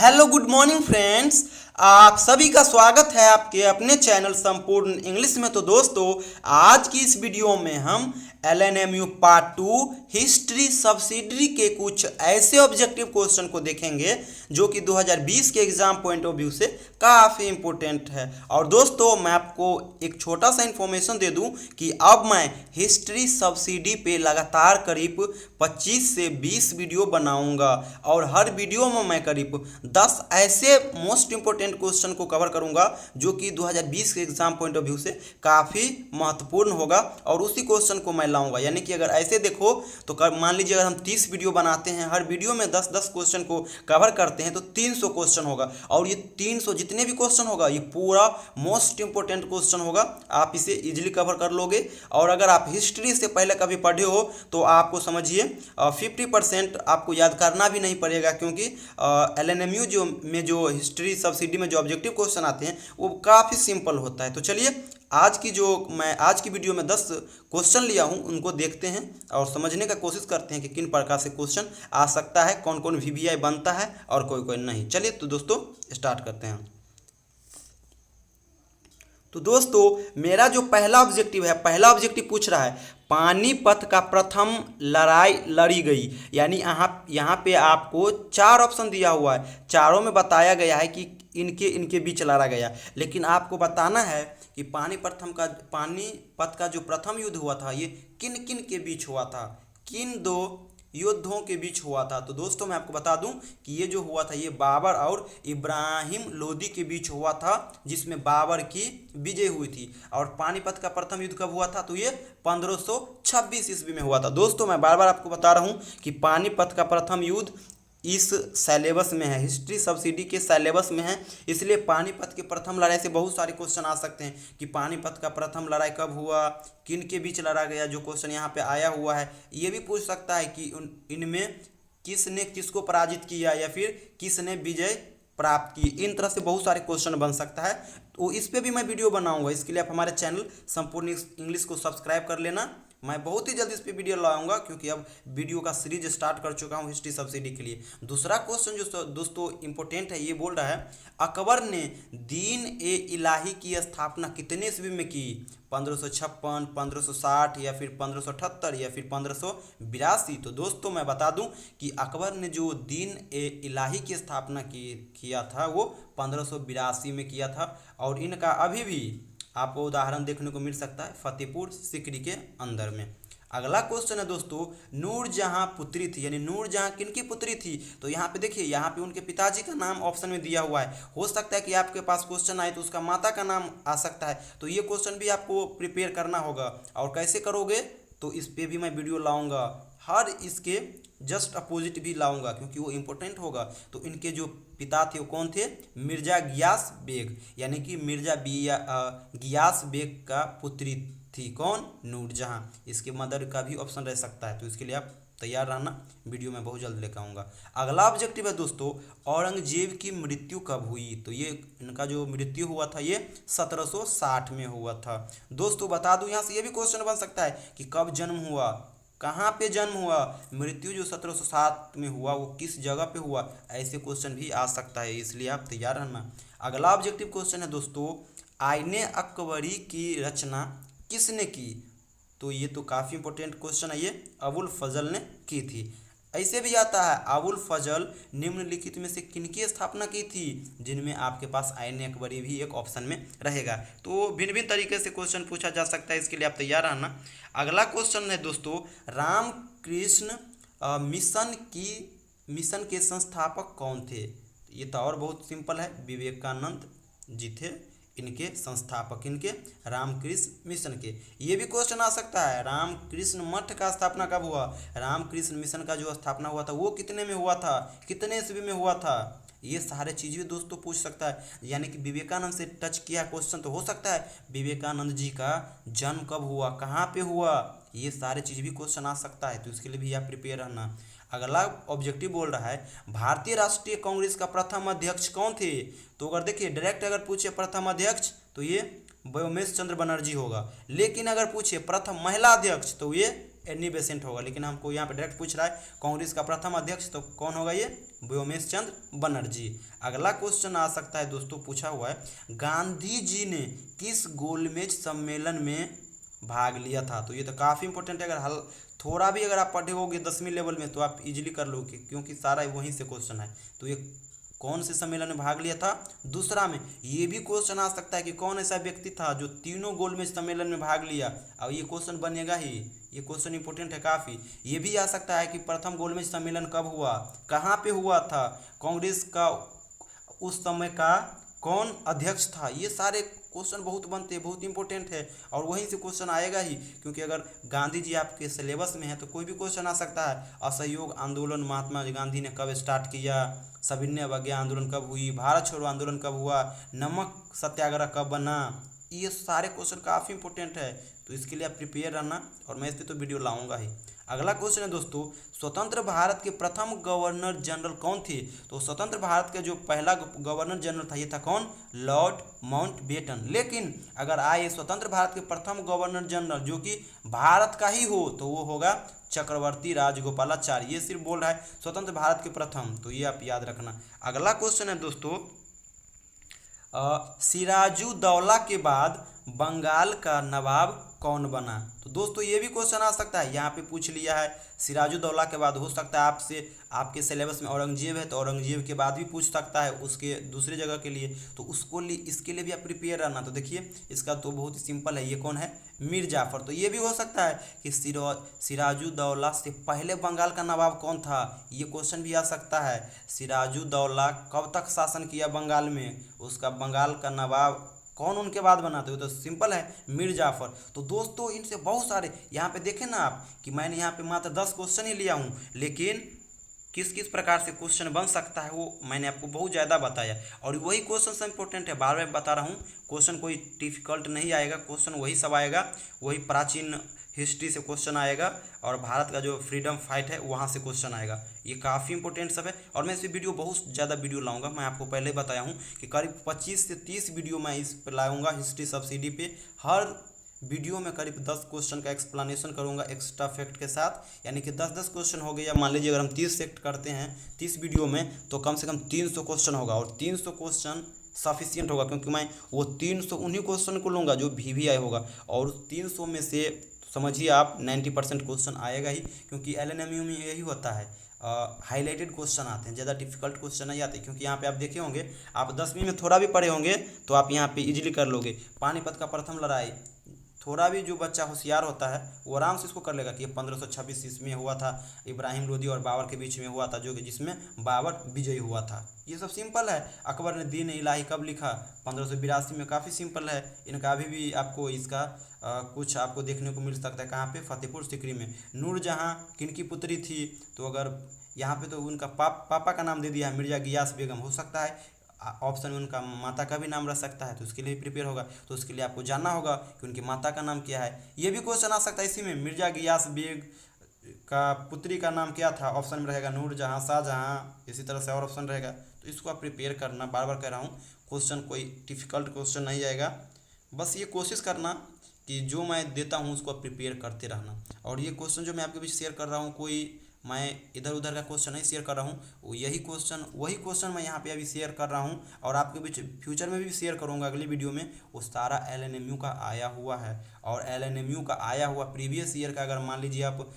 Hello good morning friends. आप सभी का स्वागत है आपके अपने चैनल संपूर्ण इंग्लिश में। तो दोस्तों, आज की इस वीडियो में हम LNMU पार्ट 2 हिस्ट्री सब्सिडरी के कुछ ऐसे ऑब्जेक्टिव क्वेश्चन को देखेंगे जो कि 2020 के एग्जाम पॉइंट ऑफ व्यू से काफ़ी इंपॉर्टेंट है। और दोस्तों, मैं आपको एक छोटा सा इन्फॉर्मेशन दे दूं कि अब मैं हिस्ट्री सब्सिडी पे लगातार करीब 25 से 20 वीडियो बनाऊंगा और हर वीडियो में मैं करीब 10 ऐसे मोस्ट इंपॉर्टेंट क्वेश्चन को कवर करूंगा जो कि 2020 के एग्जाम पॉइंट ऑफ व्यू से काफ़ी महत्वपूर्ण होगा और उसी क्वेश्चन को मैं लाऊंगा। यानी कि अगर ऐसे देखो तो मान लीजिए अगर हम 30 वीडियो बनाते हैं, हर वीडियो में 10-10 क्वेश्चन को कवर करते हैं तो 300 क्वेश्चन होगा और ये 300 जितने भी क्वेश्चन होगा ये पूरा मोस्ट इंपॉर्टेंट क्वेश्चन होगा। आप इसे इजीली कवर कर लोगे और अगर आप हिस्ट्री से पहले कभी पढ़े हो तो आपको समझिए 50% आपको याद करना भी नहीं पड़ेगा, क्योंकि LNMU जो हिस्ट्री सब्सिडी में जो ऑब्जेक्टिव क्वेश्चन आते हैं वो काफ़ी सिंपल होता है। तो चलिए आज की वीडियो में 10 क्वेश्चन लिया हूँ, उनको देखते हैं और समझने का कोशिश करते हैं कि किन प्रकार से क्वेश्चन आ सकता है, कौन कौन VVI बनता है और कोई कोई नहीं। चलिए तो दोस्तों स्टार्ट करते हैं। तो दोस्तों, मेरा जो पहला ऑब्जेक्टिव पूछ रहा है पानीपत का प्रथम लड़ाई लड़ी गई। यानी यहाँ पे आपको 4 ऑप्शन दिया हुआ है, चारों में बताया गया है कि इनके बीच लड़ा गया, लेकिन आपको बताना है कि पानीपत का जो प्रथम युद्ध हुआ था ये किन किन के बीच हुआ था, किन 2 युद्धों के बीच हुआ था। तो दोस्तों मैं आपको बता दूं कि ये जो हुआ था ये बाबर और इब्राहिम लोदी के बीच हुआ था, जिसमें बाबर की विजय हुई थी। और पानीपत का प्रथम युद्ध कब हुआ था तो ये 1526 ईस्वी में हुआ था। दोस्तों मैं बार बार आपको बता रहा हूँ कि पानीपत का प्रथम युद्ध इस सिलेबस में है, हिस्ट्री सब्सिडी के सिलेबस में है, इसलिए पानीपत के प्रथम लड़ाई से बहुत सारे क्वेश्चन आ सकते हैं कि पानीपत का प्रथम लड़ाई कब हुआ, किन के बीच लड़ा गया। जो क्वेश्चन यहाँ पे आया हुआ है ये भी पूछ सकता है कि इनमें किसने किसको पराजित किया या फिर किसने विजय प्राप्त की। इन तरह से बहुत सारे क्वेश्चन बन सकता है, तो इस पर भी मैं वीडियो बनाऊंगा। इसके लिए आप हमारे चैनल संपूर्ण इंग्लिश को सब्सक्राइब कर लेना। मैं बहुत ही जल्दी इस पे वीडियो लाऊंगा, क्योंकि अब वीडियो का सीरीज स्टार्ट कर चुका हूँ हिस्ट्री सब्सिडी के लिए। दूसरा क्वेश्चन जो दोस्तों इंपॉर्टेंट है, ये बोल रहा है अकबर ने दीन ए इलाही की स्थापना कितने ईस्वी में की। 1556, 1560 या फिर 1578 या फिर 1582। तो दोस्तों मैं बता दूं कि अकबर ने जो दीन ए इलाही की स्थापना किया था वो 1582 में किया था। और इनका अभी भी आपको उदाहरण देखने को मिल सकता है फतेहपुर सीकरी के अंदर में। अगला क्वेश्चन है दोस्तों, नूरजहां पुत्री थी, यानी नूरजहां किनकी पुत्री थी। तो यहाँ पे देखिए, यहाँ पे उनके पिताजी का नाम ऑप्शन में दिया हुआ है। हो सकता है कि आपके पास क्वेश्चन आए तो उसका माता का नाम आ सकता है, तो ये क्वेश्चन भी आपको प्रिपेयर करना होगा। और कैसे करोगे तो इस पर भी मैं वीडियो लाऊंगा, हर इसके जस्ट अपोजिट भी लाऊंगा क्योंकि वो इम्पोर्टेंट होगा। तो इनके जो पिता थे वो कौन थे, मिर्जा गियास बेग, यानी कि मिर्जा गियास बेग का पुत्री थी कौन, नूरजहां। इसके मदर का भी ऑप्शन रह सकता है, तो इसके लिए आप तैयार रहना, वीडियो में बहुत जल्द लेकर आऊँगा। अगला ऑब्जेक्टिव है दोस्तों, औरंगजेब की मृत्यु कब हुई। तो ये इनका जो मृत्यु हुआ था ये 1760 में हुआ था। दोस्तों बता दूं, यहाँ से ये भी क्वेश्चन बन सकता है कि कब जन्म हुआ, कहाँ पे जन्म हुआ, मृत्यु जो 1760 में हुआ वो किस जगह पे हुआ, ऐसे क्वेश्चन भी आ सकता है, इसलिए आप तैयार रहना। अगला ऑब्जेक्टिव क्वेश्चन है दोस्तों, आईने अकबरी की रचना किसने की। तो ये तो काफ़ी इंपॉर्टेंट क्वेश्चन है, ये अबुल फजल ने की थी। ऐसे भी आता है अबुल फजल निम्नलिखित में से किनकी स्थापना की थी, जिनमें आपके पास आईने अकबरी भी एक ऑप्शन में रहेगा। तो भिन्न भिन्न तरीके से क्वेश्चन पूछा जा सकता है, इसके लिए आप तैयार रहना। अगला क्वेश्चन है दोस्तों, रामकृष्ण मिशन के संस्थापक कौन थे। ये तो और बहुत सिंपल है, विवेकानंद जी थे इनके संस्थापक, इनके रामकृष्ण मिशन के। ये भी क्वेश्चन आ सकता है, रामकृष्ण मठ का स्थापना कब हुआ, रामकृष्ण मिशन का जो स्थापना हुआ था वो कितने में हुआ था, कितने ईस्वी में हुआ था। ये सारे चीज़ भी दोस्तों पूछ सकता है। यानी कि विवेकानंद से टच किया क्वेश्चन तो हो सकता है विवेकानंद जी का जन्म कब हुआ, कहाँ पे हुआ, ये सारे चीज़ भी क्वेश्चन आ सकता है, तो इसके लिए भी आप प्रिपेयर रहना। अगला ऑब्जेक्टिव बोल रहा है भारतीय राष्ट्रीय कांग्रेस का प्रथम अध्यक्ष कौन थे। तो अगर देखिए डायरेक्ट अगर पूछे प्रथम अध्यक्ष तो ये व्योमेश चंद्र बनर्जी होगा, लेकिन अगर पूछे प्रथम महिला अध्यक्ष तो ये एनी बेसेंट होगा, लेकिन हमको यहाँ पे डायरेक्ट पूछ रहा है कांग्रेस का प्रथम अध्यक्ष, तो कौन होगा ये, व्योमेश चंद्र बनर्जी। अगला क्वेश्चन आ सकता है दोस्तों, पूछा हुआ है गांधी जी ने किस गोलमेज सम्मेलन में भाग लिया था। तो ये तो काफ़ी इंपॉर्टेंट है, अगर हल थोड़ा भी अगर आप पढ़े होगे 10वीं लेवल में तो आप इजीली कर लोगे, क्योंकि सारा वहीं से क्वेश्चन है। तो ये कौन से सम्मेलन में भाग लिया था, दूसरा में। ये भी क्वेश्चन आ सकता है कि कौन ऐसा व्यक्ति था जो तीनों गोलमेज सम्मेलन में भाग लिया, और ये क्वेश्चन बनेगा ही, ये क्वेश्चन इंपॉर्टेंट है काफ़ी। ये भी आ सकता है कि प्रथम गोलमेज सम्मेलन कब हुआ, कहाँ पे हुआ था, कांग्रेस का उस समय का कौन अध्यक्ष था। ये सारे क्वेश्चन बहुत बनते हैं, बहुत इंपॉर्टेंट है, और वहीं से क्वेश्चन आएगा ही, क्योंकि अगर गांधी जी आपके सिलेबस में है तो कोई भी क्वेश्चन आ सकता है। असहयोग आंदोलन महात्मा गांधी ने कब स्टार्ट किया, सविनय अवज्ञा आंदोलन कब हुई, भारत छोड़ो आंदोलन कब हुआ, नमक सत्याग्रह कब बना, ये सारे क्वेश्चन काफ़ी इंपॉर्टेंट है, तो इसके लिए आप प्रिपेयर रहना, और मैं इस पर तो वीडियो लाऊंगा ही। अगला क्वेश्चन है दोस्तों, स्वतंत्र भारत के प्रथम गवर्नर जनरल कौन थे। तो स्वतंत्र भारत का जो पहला गवर्नर जनरल था ये था कौन, लॉर्ड माउंटबेटन। लेकिन अगर आए स्वतंत्र भारत के प्रथम गवर्नर जनरल जो कि भारत का ही हो तो वो होगा चक्रवर्ती राजगोपालाचारी। ये सिर्फ बोल रहा है स्वतंत्र भारत के प्रथम, तो ये आप याद रखना। अगला क्वेश्चन है दोस्तों, सिराजुद्दौला के बाद बंगाल का नवाब कौन बना। तो दोस्तों ये भी क्वेश्चन आ सकता है, यहाँ पे पूछ लिया है सिराजुद्दौला के बाद, हो सकता है आपसे आपके सिलेबस में औरंगजेब है तो औरंगजेब के बाद भी पूछ सकता है उसके दूसरे जगह के लिए, तो उसको इसके लिए भी आप प्रिपेयर रहना। तो देखिए इसका तो बहुत ही सिंपल है, ये कौन है, मीर जाफर। तो ये भी हो सकता है कि सिराजुद्दौला से पहले बंगाल का नवाब कौन था, ये क्वेश्चन भी आ सकता है। सिराजुद्दौला कब तक शासन किया बंगाल में, उसका बंगाल का नवाब कौन उनके बाद बनाते हो, तो सिंपल है मीर जाफर। तो दोस्तों इनसे बहुत सारे यहाँ पे देखें ना आप कि मैंने यहाँ पे मात्र 10 क्वेश्चन ही लिया हूँ, लेकिन किस किस प्रकार से क्वेश्चन बन सकता है वो मैंने आपको बहुत ज़्यादा बताया, और वही क्वेश्चन सब इंपॉर्टेंट है। बार बार बता रहा हूँ, क्वेश्चन कोई डिफिकल्ट नहीं आएगा, क्वेश्चन वही सब आएगा, वही प्राचीन हिस्ट्री से क्वेश्चन आएगा, और भारत का जो फ्रीडम फाइट है वहाँ से क्वेश्चन आएगा। ये काफ़ी इंपॉर्टेंट सब है, और मैं इस वीडियो बहुत ज़्यादा वीडियो लाऊंगा। मैं आपको पहले बताया हूँ कि करीब 25 से 30 वीडियो मैं इस पर लाऊंगा हिस्ट्री सब्सिडी पे। हर वीडियो में करीब 10 क्वेश्चन का एक्सप्लेनेशन करूंगा एक्स्ट्रा फैक्ट के साथ, यानी कि 10-10 क्वेश्चन हो गया। मान लीजिए अगर हम 30 फैक्ट करते हैं 30 वीडियो में, तो कम से कम 300 क्वेश्चन होगा, और 300 क्वेश्चन सफिशियंट होगा, क्योंकि मैं वो 300 उन्हीं क्वेश्चन को लूँगा जो VVI होगा, और 300 में से समझिए आप 90% क्वेश्चन आएगा ही, क्योंकि LNMU में यही होता है, हाईलाइटेड क्वेश्चन आते हैं, ज़्यादा डिफिकल्ट क्वेश्चन नहीं आते। क्योंकि यहाँ पे आप देखे होंगे, आप 10वीं में थोड़ा भी पढ़े होंगे तो आप यहाँ पे इजीली कर लोगे। पानीपत का प्रथम लड़ाई, थोड़ा भी जो बच्चा होशियार होता है वो आराम से इसको कर लेगा कि 1526 ईस्वी में हुआ था, इब्राहिम लोदी और बाबर के बीच में हुआ था, जो कि जिसमें बाबर विजयी हुआ था। ये सब सिंपल है। अकबर ने दीन इलाही कब लिखा, 1582 में, काफ़ी सिंपल है। इनका अभी भी आपको इसका कुछ आपको देखने को मिल सकता है, कहाँ पे, फतेहपुर सीकरी में। नूरजहाँ किनकी पुत्री थी, तो अगर यहाँ पे तो उनका पापा का नाम दे दिया है, मिर्जा गियास बेगम। हो सकता है ऑप्शन में उनका माता का भी नाम रह सकता है, तो उसके लिए प्रिपेयर होगा, तो उसके लिए आपको जानना होगा कि उनकी माता का नाम क्या है। ये भी क्वेश्चन आ सकता है इसी में, मिर्जा गियास बेग का पुत्री का नाम क्या था, ऑप्शन में रहेगा नूरजहाँ, शाहजहाँ, इसी तरह से और ऑप्शन रहेगा। तो इसको आप प्रिपेयर करना, बार बार कह रहा हूँ, क्वेश्चन कोई डिफ़िकल्ट क्वेश्चन नहीं आएगा। बस ये कोशिश करना कि जो मैं देता हूँ उसको आप प्रिपेयर करते रहना। और ये क्वेश्चन जो मैं आपके बीच शेयर कर रहा हूँ, कोई मैं इधर उधर का क्वेश्चन नहीं शेयर कर रहा हूँ, वही क्वेश्चन मैं यहाँ पे अभी शेयर कर रहा हूँ, और आपके बीच फ्यूचर में भी शेयर करूँगा अगली वीडियो में। वो सारा LNMU का आया हुआ है, और LNMU का आया हुआ प्रीवियस ईयर का अगर मान लीजिए आप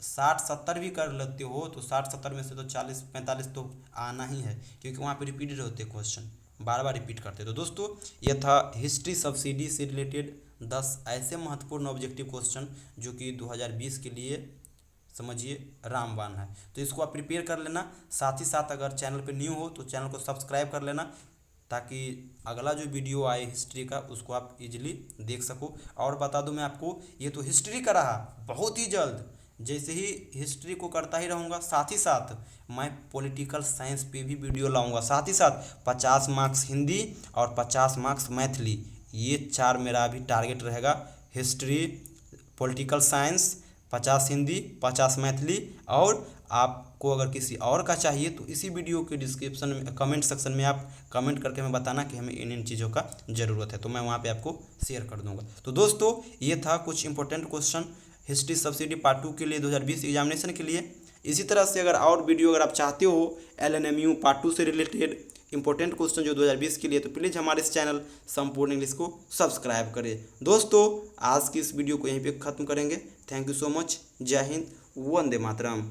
60-70 भी कर लेते हो, तो 60-70 में से तो 40-45 तो आना ही है, क्योंकि वहाँ पे रिपीटेड होते क्वेश्चन, बार बार रिपीट करते। तो दोस्तों ये था हिस्ट्री सब्सिडी से रिलेटेड 10 ऐसे महत्वपूर्ण ऑब्जेक्टिव क्वेश्चन जो कि 2020 के लिए समझिए रामबाण है। तो इसको आप प्रिपेयर कर लेना। साथ ही साथ अगर चैनल पे न्यू हो तो चैनल को सब्सक्राइब कर लेना, ताकि अगला जो वीडियो आए हिस्ट्री का उसको आप इजीली देख सको। और बता दूं मैं आपको, ये तो हिस्ट्री का रहा, बहुत ही जल्द जैसे ही हिस्ट्री को करता ही रहूँगा, साथ ही साथ मैं पॉलिटिकल साइंस पे भी वीडियो लाऊंगा। साथ ही साथ 50 मार्क्स हिंदी और 50 मार्क्स मैथिली, ये 4 मेरा अभी टारगेट रहेगा। History, political science, 50 Hindi, 50 Maithili. और आपको अगर किसी और का चाहिए तो इसी वीडियो के डिस्क्रिप्शन में, कमेंट सेक्शन में आप कमेंट करके हमें बताना कि हमें इन चीज़ों का ज़रूरत है, तो मैं वहाँ पे आपको शेयर कर दूँगा। तो दोस्तों ये था कुछ important question history subsidy part 2 के लिए 2020 एग्जामिनेशन के लिए। इसी तरह से अगर और वीडियो अगर आप चाहते हो LNMU पार्ट 2 से रिलेटेड इंपॉर्टेंट क्वेश्चन जो 2020 के लिए, तो प्लीज़ हमारे इस चैनल संपूर्ण इंग्लिश को सब्सक्राइब करें। दोस्तों आज की इस वीडियो को यहीं पे ख़त्म करेंगे। Thank you so much. जय हिंद, वंदे मातरम।